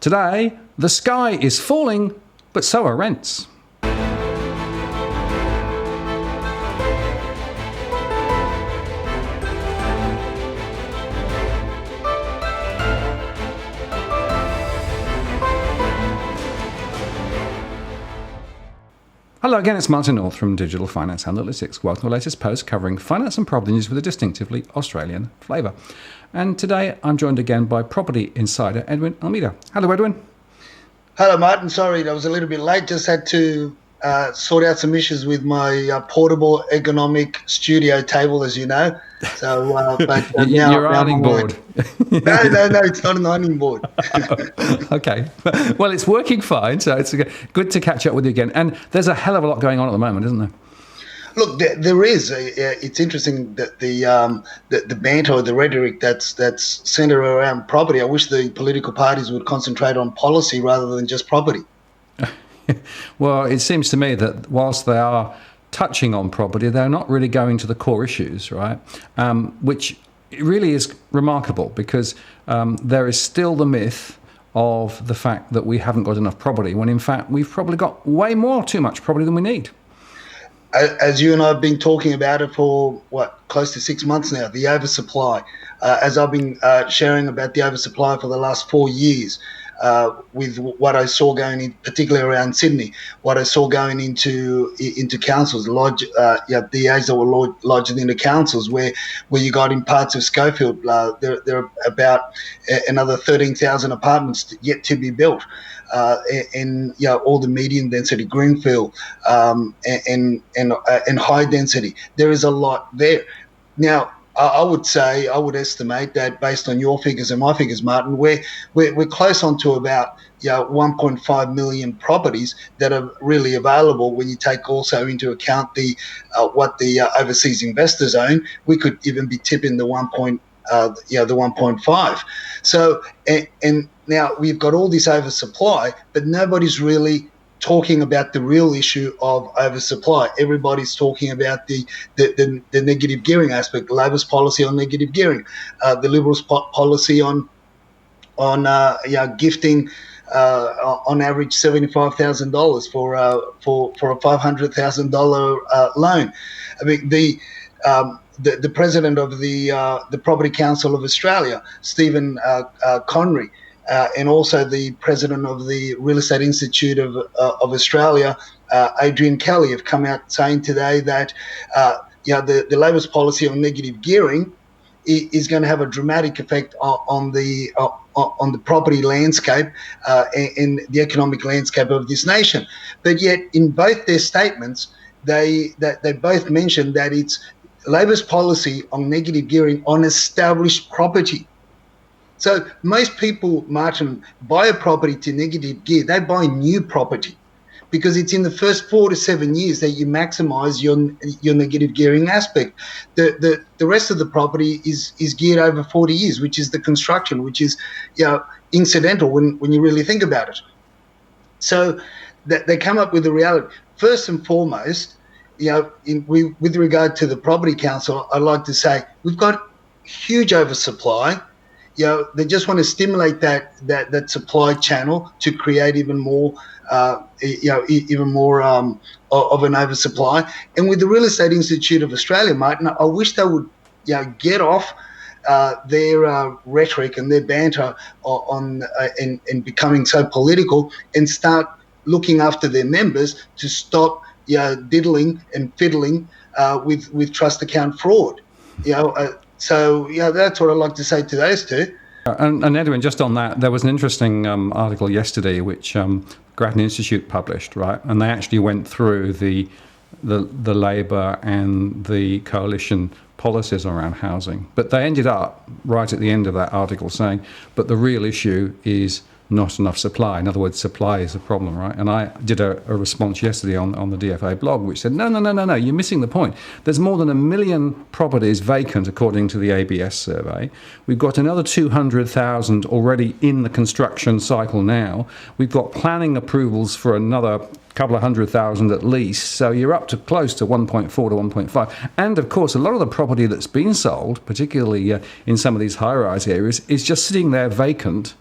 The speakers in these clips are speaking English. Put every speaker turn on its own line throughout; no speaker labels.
Today, the sky is falling, but so are rents. Hello again, it's Martin North from Digital Finance Analytics. Welcome to the latest post covering finance and property news with a distinctively Australian flavour. And today I'm joined again by property insider Edwin Almeida. Hello, Edwin.
Hello, Martin. Sorry, I was a little bit late. Just had to sort out some issues with my portable ergonomic studio table, as you know. So,
you're ironing board.
No, it's not an ironing board.
Okay. Well, it's working fine, so it's good to catch up with you again. And there's a hell of a lot going on at the moment, isn't there?
Look, there is. It's interesting that the banter or the rhetoric that's centered around property. I wish the political parties would concentrate on policy rather than just property.
Well, it seems to me that whilst they are touching on property, they're not really going to the core issues, right? Which really is remarkable because there is still the myth of the fact that we haven't got enough property, when in fact we've probably got too much property than we need.
As you and I have been talking about it for, close to 6 months now, the oversupply. As I've been sharing about the oversupply for the last 4 years, with what I saw going in, particularly around Sydney, what I saw going into councils, DAs that were lodged into councils, where you got in parts of Schofield, there are about another 13,000 apartments yet to be built. In all the medium density greenfield and high density, there is a lot there. Now, I would estimate that based on your figures and my figures, Martin, we're close on to about 1.5 million properties that are really available. When you take also into account what the overseas investors own, we could even be tipping the 1.5. So and now we've got all this oversupply, but nobody's really talking about the real issue of oversupply. Everybody's talking about the negative gearing aspect, the Labor's policy on negative gearing, the Liberals' policy on gifting on average $75,000 for a $500,000 loan. I mean the president of the Property Council of Australia, Stephen Conry, and also the president of the Real Estate Institute of Australia, Adrian Kelly, have come out saying today that the Labor's policy on negative gearing is going to have a dramatic effect on the property landscape and the economic landscape of this nation. But yet, in both their statements, they both mentioned that it's Labor's policy on negative gearing on established property. So most people, Martin, buy a property to negative gear. They buy new property because it's in the first 4 to 7 years that you maximise your negative gearing aspect. The rest of the property is geared over 40 years, which is the construction, which is incidental when you really think about it. So they come up with the reality. First and foremost, with regard to the Property Council, I'd like to say we've got huge oversupply. They just want to stimulate that supply channel to create even more of an oversupply. And with the Real Estate Institute of Australia, Martin, I wish they would get off their rhetoric and their banter and becoming so political and start looking after their members to stop diddling and fiddling with trust account fraud. So, that's what I'd like to say to those two.
And Edwin, just on that, there was an interesting article yesterday which Grattan Institute published, right? And they actually went through the Labor and the coalition policies around housing. But they ended up, right at the end of that article, saying, but the real issue is not enough supply. In other words, supply is a problem, right? And I did a response yesterday on the DFA blog, which said, no, you're missing the point. There's more than 1 million properties vacant, according to the ABS survey. We've got another 200,000 already in the construction cycle now. We've got planning approvals for another couple of 100,000 at least. So you're up to close to 1.4 to 1.5. And of course, a lot of the property that's been sold, particularly in some of these high-rise areas, is just sitting there vacant,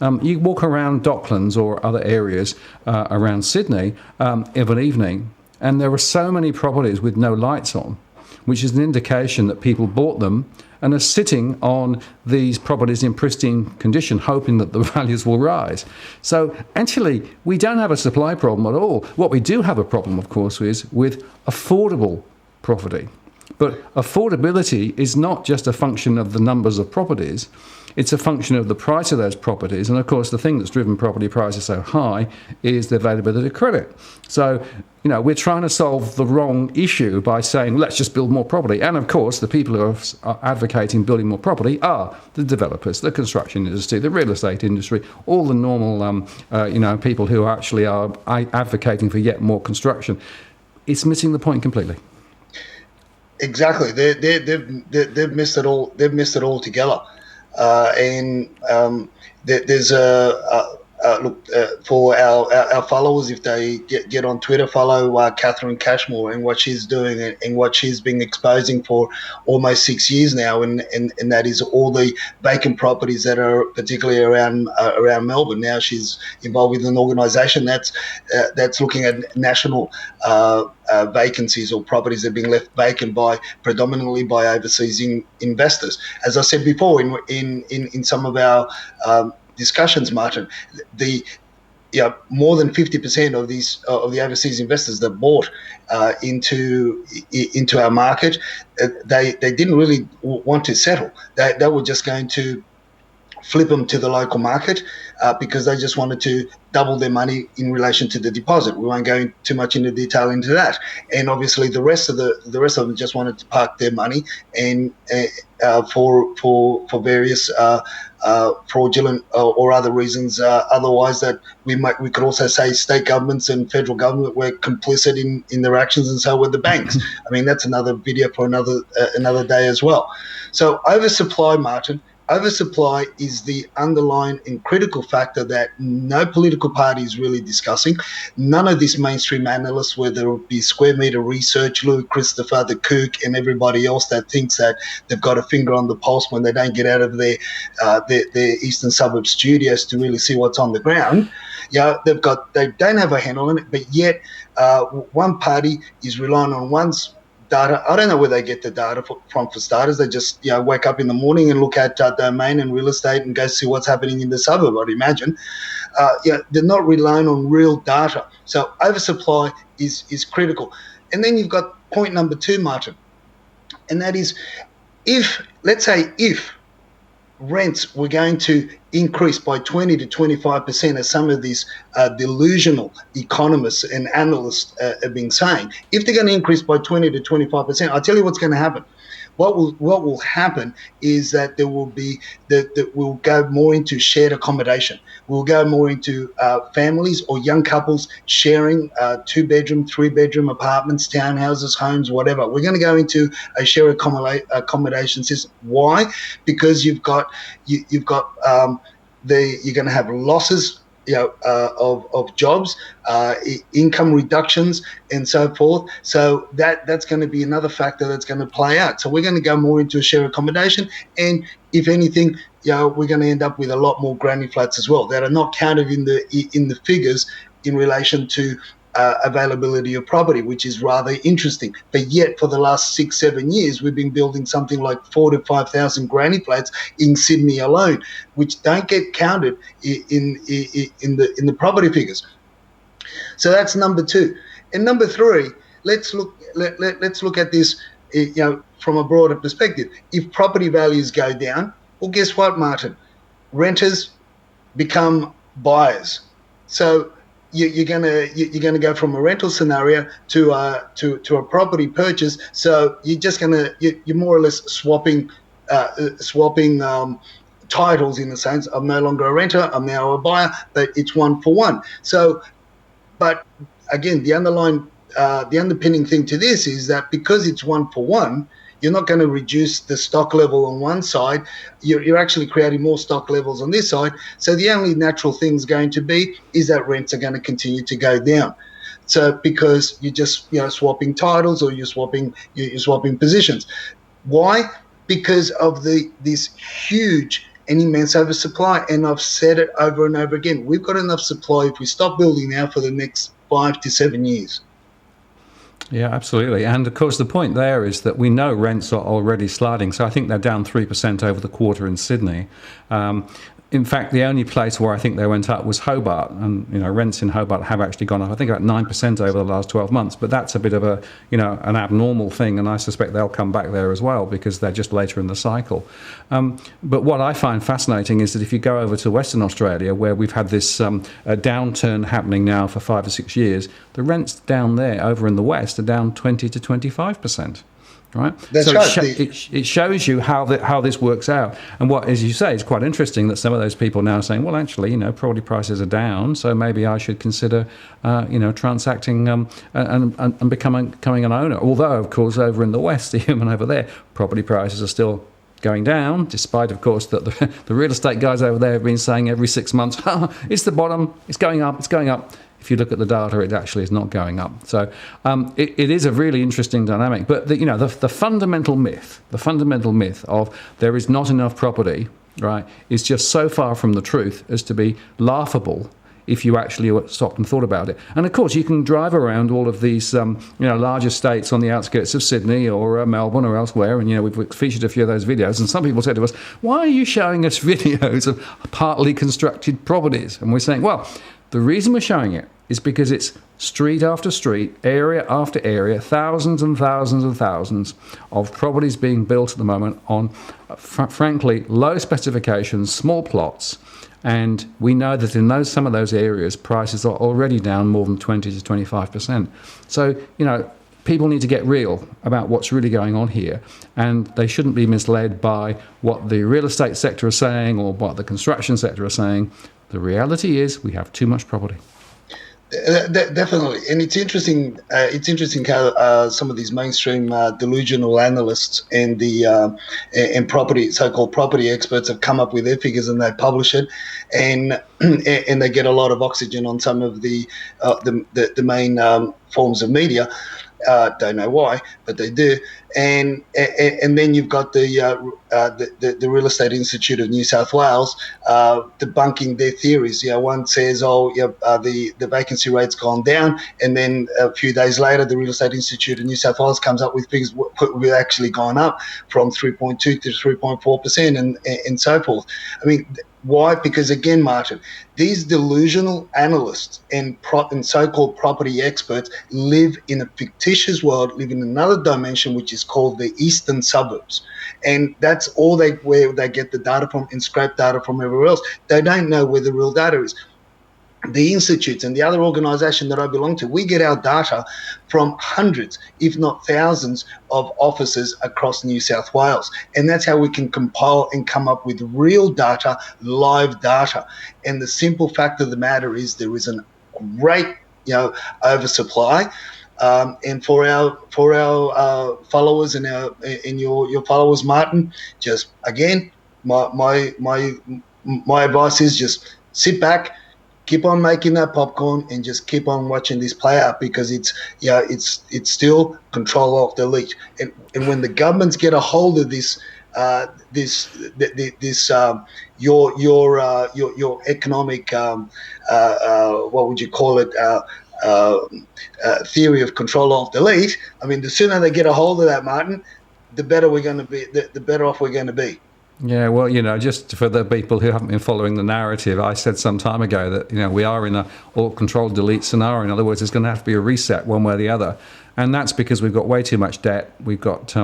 You walk around Docklands or other areas around Sydney of an evening, and there are so many properties with no lights on, which is an indication that people bought them and are sitting on these properties in pristine condition, hoping that the values will rise. So actually, we don't have a supply problem at all. What we do have a problem, of course, is with affordable property. But affordability is not just a function of the numbers of properties. It's a function of the price of those properties. And of course, the thing that's driven property prices so high is the availability of credit. So, we're trying to solve the wrong issue by saying, let's just build more property. And of course, the people who are advocating building more property are the developers, the construction industry, the real estate industry, all the normal, people who actually are advocating for yet more construction. It's missing the point completely.
Exactly. They've missed it all. They've missed it all together. There's look, for our followers, if they get on Twitter, follow Catherine Cashmore and what she's doing and what she's been exposing for almost 6 years now, and that is all the vacant properties that are particularly around Melbourne. Now she's involved with an organisation that's looking at national vacancies or properties that are being left vacant predominantly by overseas investors. As I said before, in some of our discussions, Martin, more than 50% of the overseas investors that bought into our market, they didn't really want to settle. They were just going to flip them to the local market because they just wanted to double their money in relation to the deposit. We won't go too much into detail into that. And obviously, the rest of them just wanted to park their money and for various fraudulent or other reasons. Otherwise, that we could also say state governments and federal government were complicit in their actions, and so were the banks. I mean, that's another video for another day as well. So oversupply, Martin. Oversupply is the underlying and critical factor that no political party is really discussing. None of these mainstream analysts, whether it be Square Meter Research, Louis Christopher, the Cook, and everybody else that thinks that they've got a finger on the pulse when they don't get out of their eastern suburb studios to really see what's on the ground. They don't have a handle on it, but yet one party is relying on one's data. I don't know where they get the data from, for starters. They just wake up in the morning and look at domain and real estate and go see what's happening in the suburb, I'd imagine. They're not relying on real data. So oversupply is critical. And then you've got point number 2, Martin, and that is if rents were going to increase by 20 to 25%, as some of these delusional economists and analysts have been saying. If they're going to increase by 20 to 25%, I'll tell you what's going to happen. What will happen is that there will be that we'll go more into shared accommodation. We'll go more into families or young couples sharing 2-bedroom, 3-bedroom apartments, townhouses, homes, whatever. We're going to go into a shared accommodation system. Why? Because you're going to have losses of jobs, income reductions, and so forth. So that's going to be another factor that's going to play out. So we're going to go more into a share accommodation, and if anything, we're going to end up with a lot more granny flats as well that are not counted in the figures in relation to availability of property, which is rather interesting. But yet, for the last 6-7 years, we've been building something like 4,000 to 5,000 granny flats in Sydney alone, which don't get counted in the property figures. So that's number 2. And number 3, let's look at this, from a broader perspective. If property values go down, well, guess what, Martin? Renters become buyers. So you're gonna go from a rental scenario to a property purchase. So you're more or less swapping titles, in the sense I'm no longer a renter, I'm now a buyer, but it's one for one. So, but again, the underpinning thing to this is that because it's one for one, you're not going to reduce the stock level on one side. You're actually creating more stock levels on this side. So the only natural thing is going to be is that rents are going to continue to go down. So because you're just swapping titles, or you're swapping positions. Why? Because of this huge an immense oversupply. And I've said it over and over again. We've got enough supply if we stop building now for the next 5 to 7 years.
Yeah, absolutely. And of course, the point there is that we know rents are already sliding. So I think they're down 3% over the quarter in Sydney. In fact, the only place where I think they went up was Hobart, and rents in Hobart have actually gone up, I think, about 9% over the last 12 months. But that's a bit of a an abnormal thing, and I suspect they'll come back there as well because they're just later in the cycle. But what I find fascinating is that if you go over to Western Australia, where we've had this downturn happening now for 5 or 6 years, the rents down there over in the West are down 20 to 25%. Right,
that's
so
right.
It shows you how this works out, and what, as you say, it's quite interesting that some of those people now are saying, well, actually, property prices are down, so maybe I should consider, transacting and becoming an owner. Although, of course, over in the West, even over there, property prices are still going down, despite, of course, that the real estate guys over there have been saying every 6 months, it's the bottom, it's going up, it's going up. If you look at the data, it actually is not going up. So it is a really interesting dynamic. But the fundamental myth of there is not enough property, right, is just so far from the truth as to be laughable if you actually stopped and thought about it. And of course, you can drive around all of these large estates on the outskirts of Sydney or Melbourne or elsewhere, and we've featured a few of those videos. And some people said to us, "Why are you showing us videos of partly constructed properties?" And we're saying, well, the reason we're showing it is because it's street after street, area after area, thousands and thousands and thousands of properties being built at the moment on, frankly, low specifications, small plots. And we know that in some of those areas, prices are already down more than 20 to 25%. So, people need to get real about what's really going on here, and they shouldn't be misled by what the real estate sector is saying or what the construction sector is saying. The reality is we have too much property.
Definitely, and it's interesting. How some of these mainstream delusional analysts and the so-called property experts have come up with their figures and they publish it, and they get a lot of oxygen on some of the main forms of media. Don't know why, but they do. And then you've got the Real Estate Institute of New South Wales debunking their theories. One says, the vacancy rate's gone down, and then a few days later, the Real Estate Institute of New South Wales comes up with figures we've actually gone up from 3.2 to 3.4%, and so forth. I mean, why? Because again, Martin, these delusional analysts and so-called property experts live in a fictitious world, live in another dimension, which is called the eastern suburbs. And that's all where they get the data from and scrape data from everywhere else. They don't know where the real data is. The institutes and the other organisation that I belong to, we get our data from hundreds, if not thousands, of offices across New South Wales. And that's how we can compile and come up with real data, live data. And the simple fact of the matter is there is a great, oversupply. And for our followers and your followers, Martin, just again, my advice is just sit back, keep on making that popcorn, and just keep on watching this play out, because it's still control alt delete. And when the governments get a hold of this your economic what would you call it, theory of control alt delete. I mean, the sooner they get a hold of that, Martin, the better we're going to be. The better off we're going to be.
Yeah, well, just for the people who haven't been following the narrative, I said some time ago that, we are in a alt-controlled delete scenario. In other words, there's going to have to be a reset one way or the other. And that's because we've got way too much debt. We've got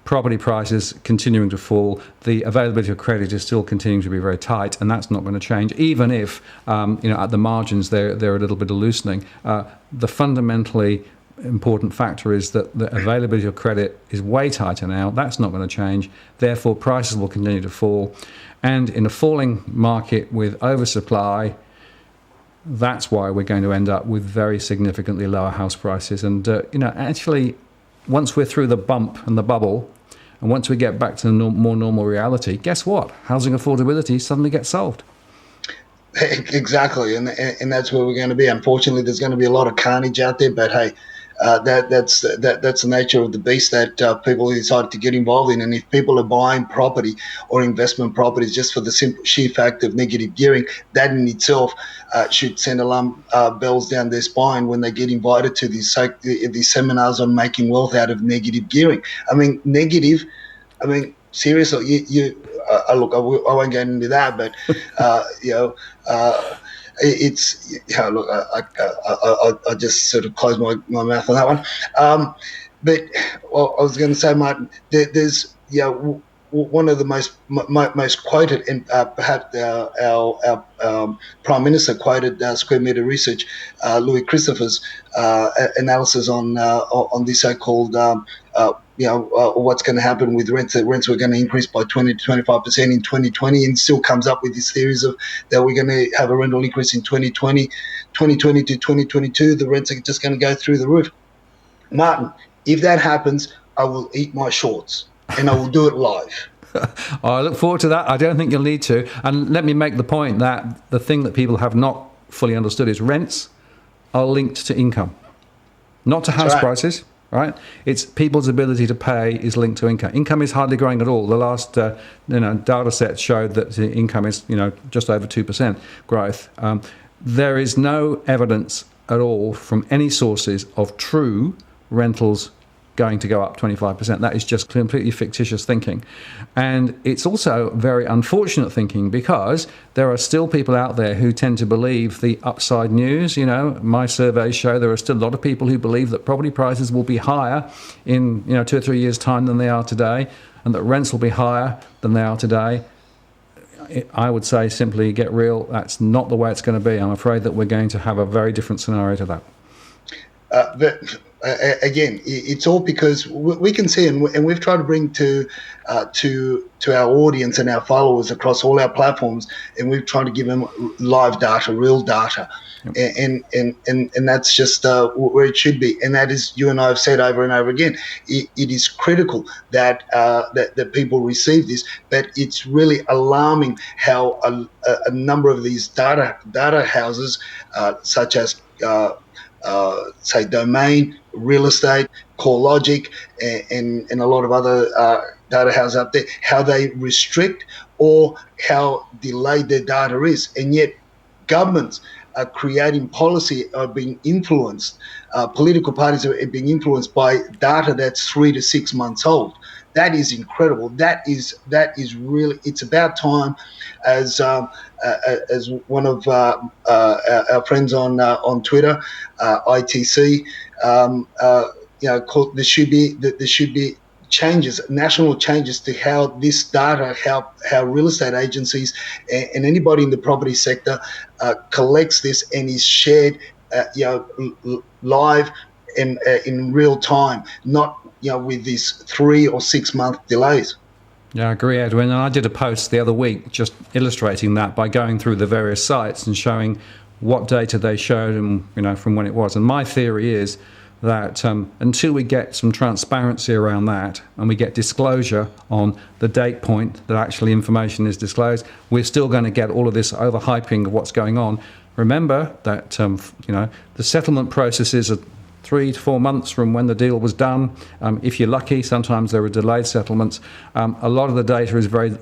property prices continuing to fall. The availability of credit is still continuing to be very tight, and that's not going to change, even if, at the margins, they're a little bit of loosening. The fundamentally important factor is that the availability of credit is way tighter now. That's not going to change. Therefore, prices will continue to fall. And in a falling market with oversupply, that's why we're going to end up with very significantly lower house prices. And, actually, once we're through the bump and the bubble, and once we get back to more normal reality, guess what? Housing affordability suddenly gets solved.
Exactly. And that's where we're going to be. Unfortunately, there's going to be a lot of carnage out there, but hey, That's the nature of the beast that people decide to get involved in. And if people are buying property or investment properties just for the simple sheer fact of negative gearing, that in itself should send alarm bells down their spine when they get invited to these seminars on making wealth out of negative gearing. I mean, seriously, look, I won't get into that, but it's look, I just sort of closed my mouth on that one. But I was going to say, Martin, there's one of the most quoted, and perhaps our Prime Minister quoted Square Meter Research, Louis Christopher's analysis on this so-called what's going to happen with rents. That rents were going to increase by 20 to 25% in 2020, and still comes up with these theories of that we're going to have a rental increase in 2020 to 2022. The rents are just going to go through the roof. Martin, if that happens, I will eat my shorts, and I will do it live.
I look forward to that. I don't think you'll need to. And let me make the point that the thing that people have not fully understood is rents are linked to income, not to house prices. Right, it's people's ability to pay is linked to income. Income is hardly growing at all. The last data set showed that the income is just over 2% growth. There is no evidence at all from any sources of true rentals going to go up 25%. That is just completely fictitious thinking. And it's also very unfortunate thinking, because there are still people out there who tend to believe the upside news. My surveys show there are still a lot of people who believe that property prices will be higher in 2 or 3 years' time than they are today, and that rents will be higher than they are today. I would say simply get real. That's not the way it's going to be. I'm afraid that we're going to have a very different scenario to that.
Again, it's all because we can see, and we've tried to bring to our audience and our followers across all our platforms, and we've tried to give them live data, real data, and that's just where it should be. And that is, you and I have said over and over again, it is critical that that people receive this. But it's really alarming how a number of these data houses, such as say Domain, Real Estate, CoreLogic, and a lot of other data houses out there, how they restrict or how delayed their data is. And yet governments are creating policy, are being influenced, political parties are being influenced by data that's 3 to 6 months old. That is incredible. That is really, it's about time, as one of our friends on Twitter, ITC, there should be changes, national changes to how this data, how real estate agencies and anybody in the property sector collects this and is shared, live and in real time, not with these 3 or 6 month delays.
Yeah, I agree, Edwin. And I did a post the other week just illustrating that by going through the various sites and showing what data they showed and from when it was. And my theory is that until we get some transparency around that and we get disclosure on the date point that actually information is disclosed, we're still going to get all of this overhyping of what's going on. Remember that the settlement processes are 3 to 4 months from when the deal was done. If you're lucky, sometimes there are delayed settlements. A lot of the data is very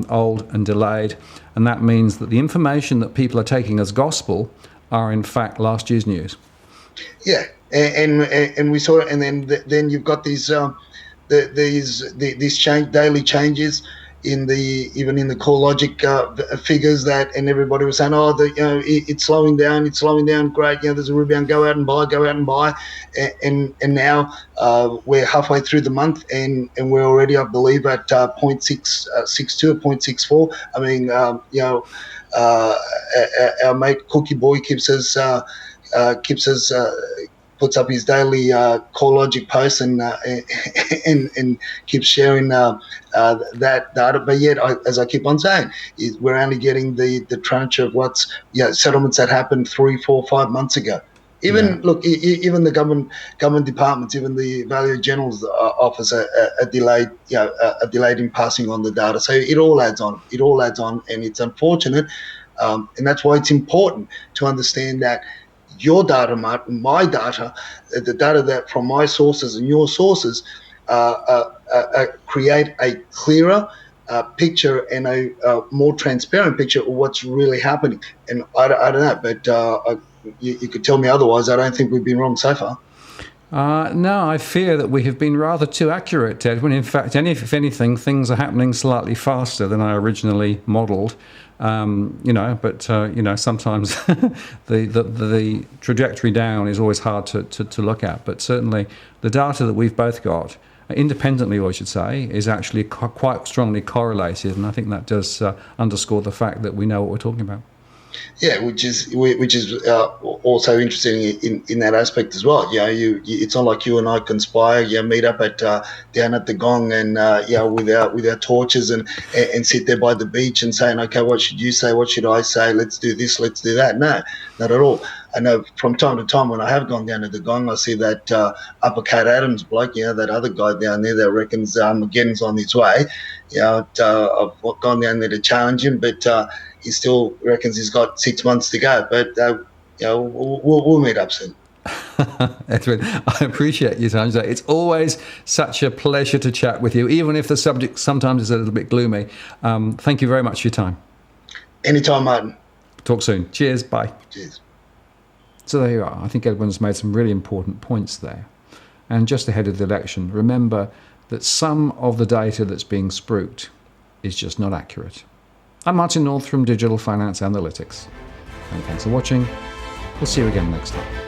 old and delayed, and that means that the information that people are taking as gospel are in fact last year's news.
Yeah, and we saw it, and then you've got these daily changes even in the CoreLogic figures, that, and everybody was saying, it's slowing down, great, there's a rebound, go out and buy, and now we're halfway through the month, and we're already, I believe, at 0.662 or 0.64. I mean, our mate Cookie Boy puts up his daily CoreLogic post and keeps sharing that data. But yet, as I keep on saying, we're only getting the tranche of what's settlements that happened 3, 4, 5 months ago. Even the government departments, even the Valuer General's office are delayed in passing on the data. So it all adds on, and it's unfortunate, and that's why it's important to understand that your data, Martin, my data, the data that from my sources and your sources, create a clearer picture and a more transparent picture of what's really happening. And I don't know, but you could tell me otherwise. I don't think we've been wrong so far.
No, I fear that we have been rather too accurate, Edwin. In fact, if anything, things are happening slightly faster than I originally modelled. But sometimes the trajectory down is always hard to look at. But certainly, the data that we've both got, independently, I should say, is actually quite strongly correlated, and I think that does underscore the fact that we know what we're talking about.
Yeah, which is also interesting in that aspect as well. It's not like you and I conspire, meet up at down at the Gong and with our torches and sit there by the beach and saying, okay, what should you say? What should I say? Let's do this. Let's do that. No, not at all. I know from time to time when I have gone down to the Gong, I see that Upper Cat Adams bloke, that other guy down there that reckons Armageddon's on his way. I've gone down there to challenge him, but he still reckons he's got 6 months to go. But we'll meet up soon.
Edwin, I appreciate your time today. It's always such a pleasure to chat with you, even if the subject sometimes is a little bit gloomy. Thank you very much for your time.
Anytime, Martin.
Talk soon. Cheers. Bye.
Cheers.
So there you are. I think Edwin's made some really important points there. And just ahead of the election, remember that some of the data that's being spruiked is just not accurate. I'm Martin North from Digital Finance Analytics. And thanks for watching. We'll see you again next time.